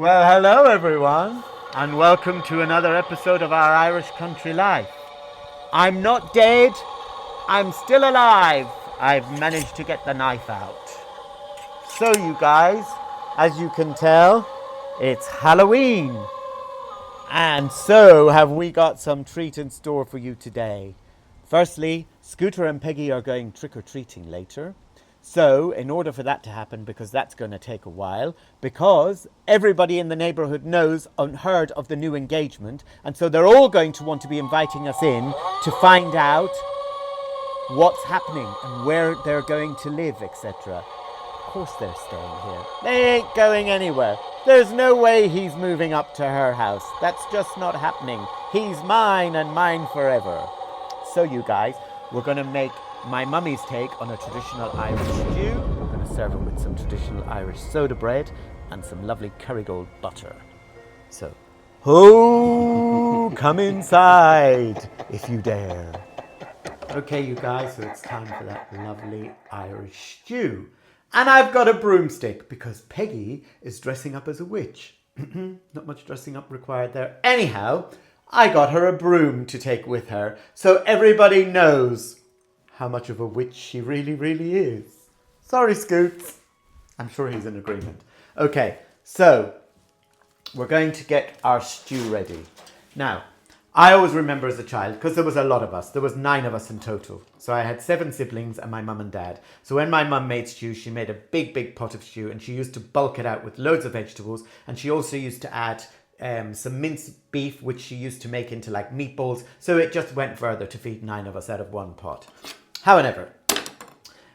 Well, hello everyone, and welcome to another episode of our Irish Country Life. I'm not dead, I'm still alive. I've managed to get the knife out. So you guys, as you can tell, it's Halloween. And so have we got some treat in store for you today. Firstly, Scooter and Peggy are going trick-or-treating later. So, in order for that to happen, because that's going to take a while, because everybody in the neighbourhood knows and heard of the new engagement, and so they're all going to want to be inviting us in to find out what's happening and where they're going to live, etc. Of course they're staying here. They ain't going anywhere. There's no way he's moving up to her house. That's just not happening. He's mine and mine forever. So you guys, we're going to make my mummy's take on a traditional Irish stew. We're going to serve it with some traditional Irish soda bread and some lovely Kerrygold butter. So, ho, come inside if you dare. Okay, you guys, so it's time for that lovely Irish stew. And I've got a broomstick because Peggy is dressing up as a witch. Not much dressing up required there. Anyhow, I got her a broom to take with her so everybody knows how much of a witch she really, really is. Sorry, Scoots. I'm sure he's in agreement. Okay, so we're going to get our stew ready. Now, I always remember as a child, because there was a lot of us. There was 9 of us in total. So I had 7 siblings and my mum and dad. So when my mum made stew, she made a big, big pot of stew and she used to bulk it out with loads of vegetables. And she also used to add some minced beef, which she used to make into like meatballs. So it just went further to feed 9 of us out of one pot. However,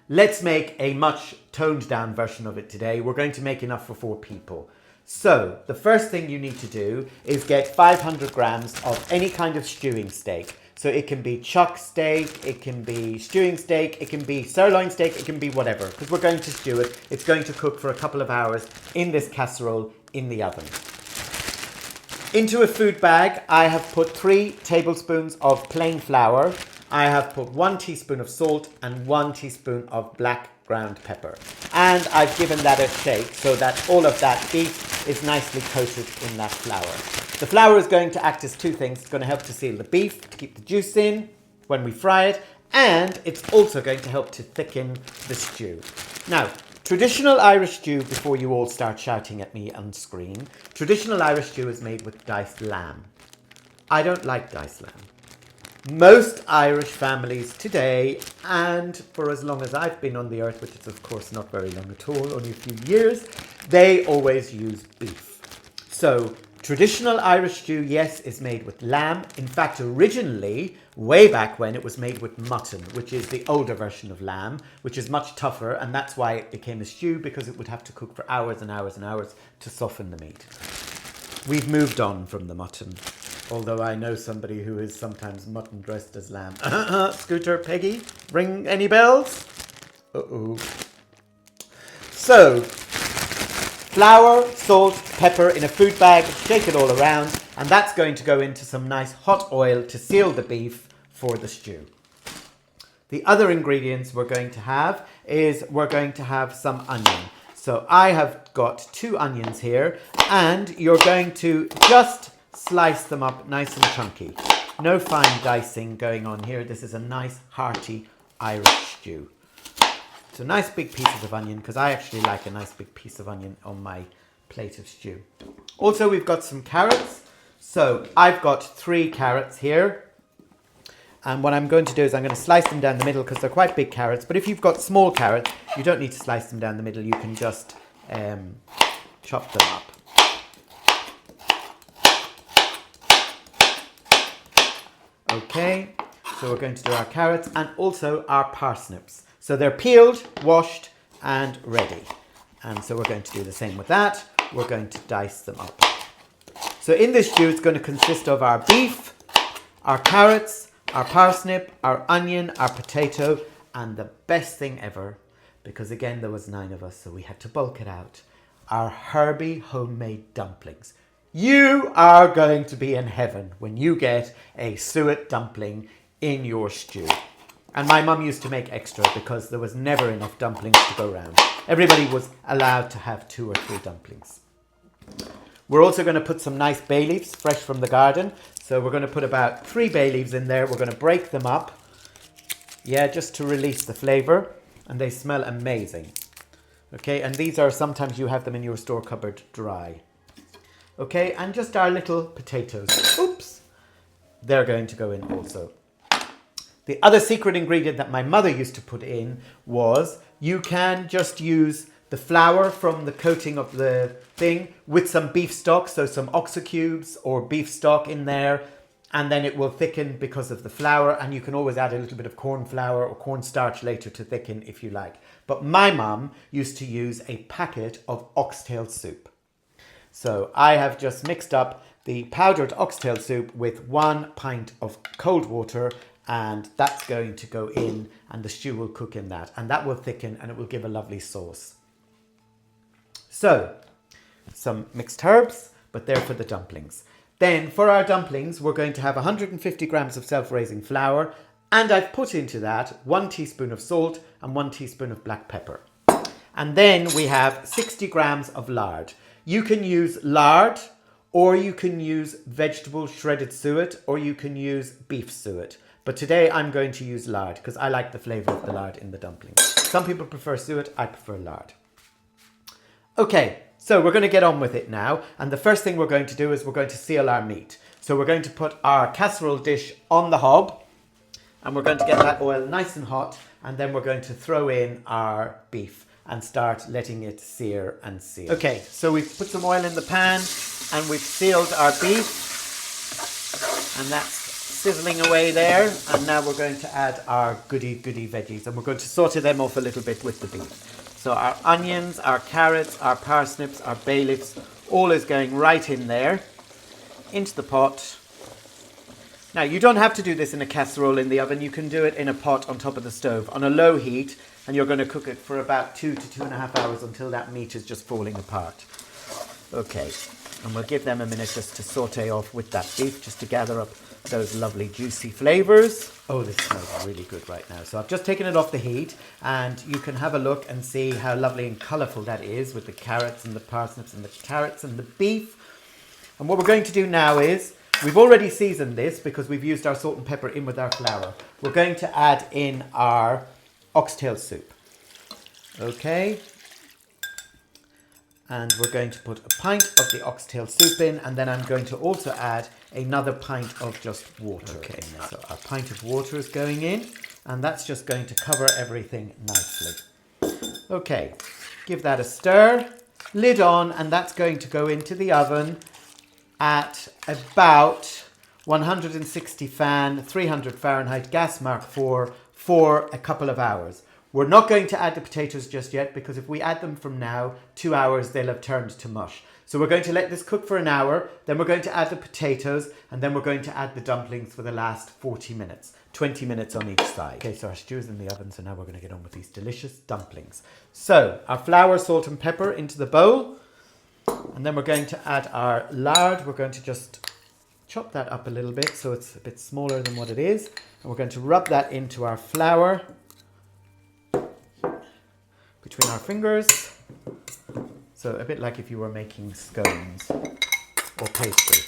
let's make a much toned down version of it today. We're going to make enough for 4 people. So the first thing you need to do is get 500 grams of any kind of stewing steak. So it can be chuck steak, it can be stewing steak, it can be sirloin steak, it can be whatever. Because we're going to stew it. It's going to cook for a couple of hours in this casserole in the oven. Into a food bag, I have put 3 tablespoons of plain flour. I have put 1 teaspoon of salt and 1 teaspoon of black ground pepper. And I've given that a shake so that all of that beef is nicely coated in that flour. The flour is going to act as 2 things. It's going to help to seal the beef, to keep the juice in when we fry it, and it's also going to help to thicken the stew. Now, traditional Irish stew, before you all start shouting at me on screen, traditional Irish stew is made with diced lamb. I don't like diced lamb. Most Irish families today, and for as long as I've been on the earth, which is of course not very long at all, only a few years, they always use beef. So traditional Irish stew, yes, is made with lamb. In fact, originally, way back when, it was made with mutton, which is the older version of lamb, which is much tougher, and that's why it became a stew, because it would have to cook for hours and hours and hours to soften the meat. We've moved on from the mutton. Although I know somebody who is sometimes mutton dressed as lamb. Scooter, Peggy, ring any bells? Uh-oh. So, flour, salt, pepper in a food bag, shake it all around, and that's going to go into some nice hot oil to seal the beef for the stew. The other ingredients we're going to have is we're going to have some onion. So I have got 2 onions here, and you're going to just slice them up nice and chunky. No fine dicing going on here. This is a nice hearty Irish stew. So nice big pieces of onion, because I actually like a nice big piece of onion on my plate of stew. Also, we've got some carrots. So I've got 3 carrots here. And what I'm going to do is I'm going to slice them down the middle because they're quite big carrots. But if you've got small carrots, you don't need to slice them down the middle. You can just chop them up. Okay, so we're going to do our carrots and also our parsnips. So they're peeled, washed and ready. And so we're going to do the same with that. We're going to dice them up. So in this stew, it's going to consist of our beef, our carrots, our parsnip, our onion, our potato, and the best thing ever, because again, there was 9 of us, so we had to bulk it out, our herby homemade dumplings. You are going to be in heaven when you get a suet dumpling in your stew. And my mum used to make extra because there was never enough dumplings to go around. Everybody was allowed to have 2 or 3 dumplings. We're also going to put some nice bay leaves, fresh from the garden. So we're going to put about 3 bay leaves in there. We're going to break them up. Yeah, just to release the flavour. And they smell amazing. Okay, and these are, sometimes you have them in your store cupboard dry. Okay, and just our little potatoes. Oops. They're going to go in also. The other secret ingredient that my mother used to put in was you can just use the flour from the coating of the thing with some beef stock, so some oxo cubes or beef stock in there, and then it will thicken because of the flour, and you can always add a little bit of corn flour or cornstarch later to thicken if you like. But my mum used to use a packet of oxtail soup. So I have just mixed up the powdered oxtail soup with 1 pint of cold water, and that's going to go in, and the stew will cook in that, and that will thicken and it will give a lovely sauce. So, some mixed herbs, but they're for the dumplings. Then for our dumplings, we're going to have 150 grams of self-raising flour, and I've put into that 1 teaspoon of salt and 1 teaspoon of black pepper. And then we have 60 grams of lard. You can use lard, or you can use vegetable shredded suet, or you can use beef suet. But today I'm going to use lard because I like the flavour of the lard in the dumplings. Some people prefer suet, I prefer lard. Okay, so we're going to get on with it now. And the first thing we're going to do is we're going to seal our meat. So we're going to put our casserole dish on the hob, and we're going to get that oil nice and hot, and then we're going to throw in our beef and start letting it sear and sear. Okay, so we've put some oil in the pan and we've sealed our beef, and that's sizzling away there. And now we're going to add our goody veggies, and we're going to saute them off a little bit with the beef. So our onions, our carrots, our parsnips, our bay leaves, all is going right in there into the pot. Now you don't have to do this in a casserole in the oven. You can do it in a pot on top of the stove on a low heat, and you're going to cook it for about 2 to 2.5 hours until that meat is just falling apart. Okay, and we'll give them a minute just to saute off with that beef, just to gather up those lovely juicy flavors. Oh, this smells really good right now. So I've just taken it off the heat, and you can have a look and see how lovely and colorful that is with the carrots and the parsnips and the carrots and the beef. And what we're going to do now is, we've already seasoned this because we've used our salt and pepper in with our flour. We're going to add in our oxtail soup. Okay. And we're going to put a pint of the oxtail soup in, and then I'm going to also add another pint of just water. Okay, so our pint of water is going in, and that's just going to cover everything nicely. Okay, give that a stir, lid on, and that's going to go into the oven at about 160 fan, 300 Fahrenheit, gas mark 4, for a couple of hours. We're not going to add the potatoes just yet, because if we add them from now, 2 hours, they'll have turned to mush. So we're going to let this cook for an hour, then we're going to add the potatoes, and then we're going to add the dumplings for the last 40 minutes, 20 minutes on each side. Okay, so our stew is in the oven, so now we're going to get on with these delicious dumplings. So our flour, salt and pepper into the bowl, and then we're going to add our lard. We're going to just chop that up a little bit so it's a bit smaller than what it is, and we're going to rub that into our flour between our fingers, so a bit like if you were making scones or pastry.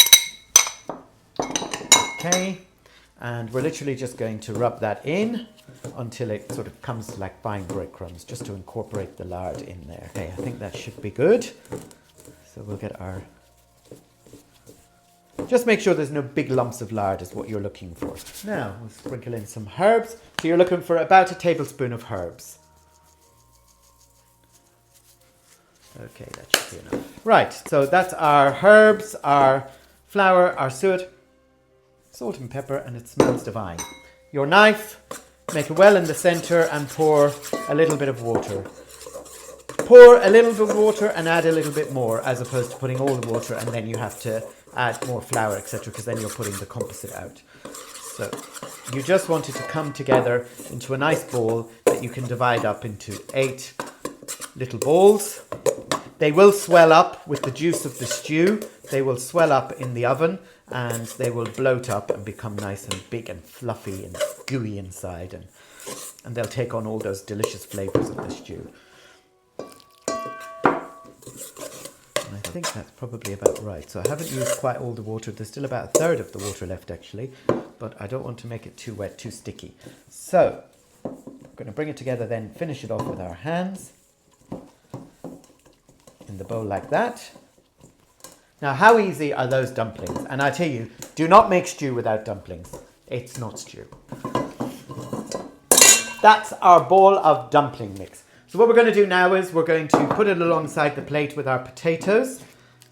Okay, and we're literally just going to rub that in until it sort of comes to like buying breadcrumbs, just to incorporate the lard in there. Okay, I think that should be good. So we'll get our... Just make sure there's no big lumps of lard is what you're looking for. Now we'll sprinkle in some herbs. So you're looking for about a tablespoon of herbs. Okay, that should be enough. Right, so that's our herbs, our flour, our suet, salt and pepper, and it smells divine. Your knife, make a well in the center and pour a little bit of water. Pour a little bit of water and add a little bit more, as opposed to putting all the water and then you have to add more flour, etc., because then you're putting the composite out. So you just want it to come together into a nice ball that you can divide up into 8 little balls. They will swell up with the juice of the stew. They will swell up in the oven, and they will bloat up and become nice and big and fluffy and gooey inside, and they'll take on all those delicious flavors of the stew. I'll think that's probably about right. So I haven't used quite all the water. There's still about a third of the water left actually, but I don't want to make it too wet, too sticky. So we're going to bring it together then, finish it off with our hands in the bowl like that. Now, how easy are those dumplings? And I tell you, do not make stew without dumplings. It's not stew. That's our bowl of dumpling mix. So what we're going to do now is we're going to put it alongside the plate with our potatoes.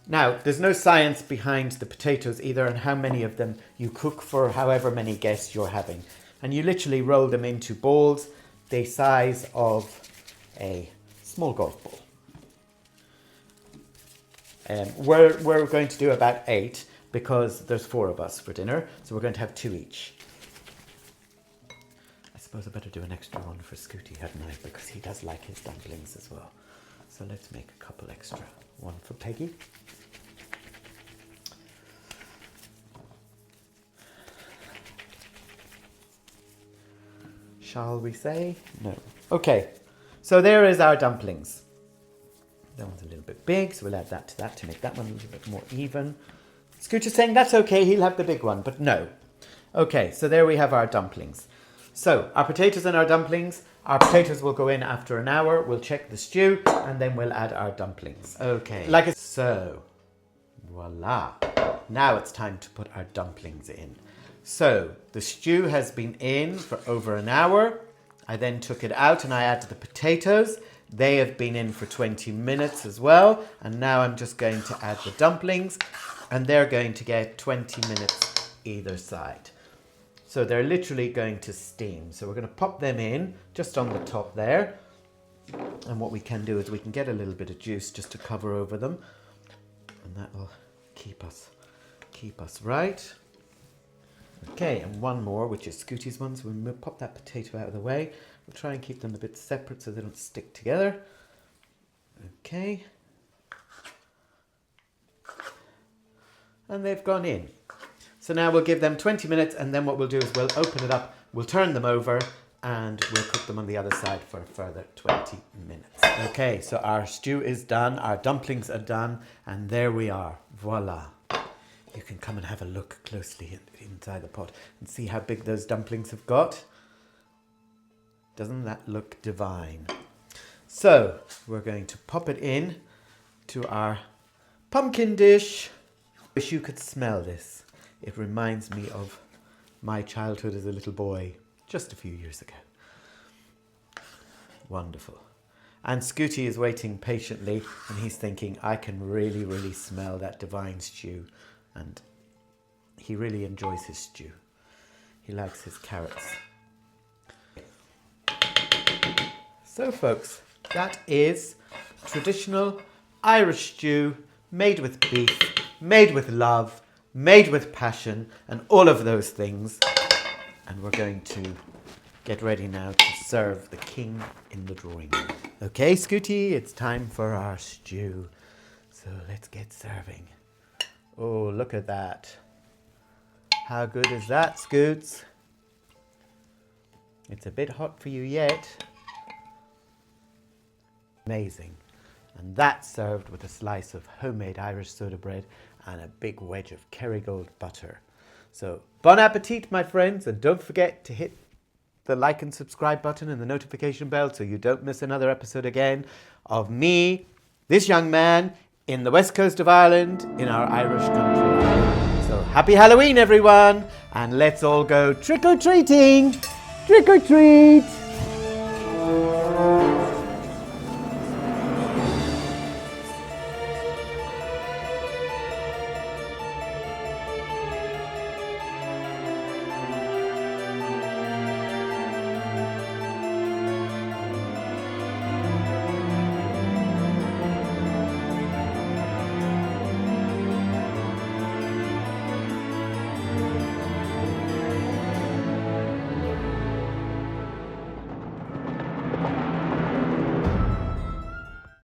Now, there's no science behind the potatoes either and how many of them you cook for however many guests you're having. And you literally roll them into balls the size of a small golf ball. We're going to do about 8 because there's 4 of us for dinner. So we're going to have 2 each. I suppose I better do an extra one for Scooty, hadn't I? Because he does like his dumplings as well. So let's make a couple extra. One for Peggy. Shall we say? No. Okay, so there is our dumplings. That one's a little bit big, so we'll add that to make that one a little bit more even. Scooter's saying that's okay, he'll have the big one, but no. Okay, so there we have our dumplings. So, our potatoes and our dumplings. Our potatoes will go in after an hour. We'll check the stew, and then we'll add our dumplings. Okay, so, voila. Now it's time to put our dumplings in. So, the stew has been in for over an hour. I then took it out and I added the potatoes. They have been in for 20 minutes as well. And now I'm just going to add the dumplings and they're going to get 20 minutes either side. So they're literally going to steam. So we're going to pop them in just on the top there. And what we can do is we can get a little bit of juice just to cover over them. And that will keep us right. Okay, and one more, which is Scooty's one. So we'll pop that potato out of the way. We'll try and keep them a bit separate so they don't stick together. Okay. And they've gone in. So now we'll give them 20 minutes and then what we'll do is we'll open it up, we'll turn them over and we'll cook them on the other side for a further 20 minutes. Okay, so our stew is done, our dumplings are done, and there we are. Voila. You can come and have a look closely inside the pot and see how big those dumplings have got. Doesn't that look divine? So we're going to pop it in to our pumpkin dish. Wish you could smell this. It reminds me of my childhood as a little boy just a few years ago. Wonderful. And Scooty is waiting patiently and he's thinking, I can really, really smell that divine stew. And he really enjoys his stew. He likes his carrots. So folks, that is traditional Irish stew made with beef, made with love, made with passion, and all of those things. And we're going to get ready now to serve the king in the drawing room. Okay, Scooty, it's time for our stew. So let's get serving. Oh, look at that. How good is that, Scoots? It's a bit hot for you yet. Amazing. And that's served with a slice of homemade Irish soda bread and a big wedge of Kerrygold butter. So, bon appetit, my friends, and don't forget to hit the like and subscribe button and the notification bell so you don't miss another episode again of me, this young man, in the west coast of Ireland, in our Irish country. So, happy Halloween, everyone, and let's all go trick-or-treating! Trick-or-treat!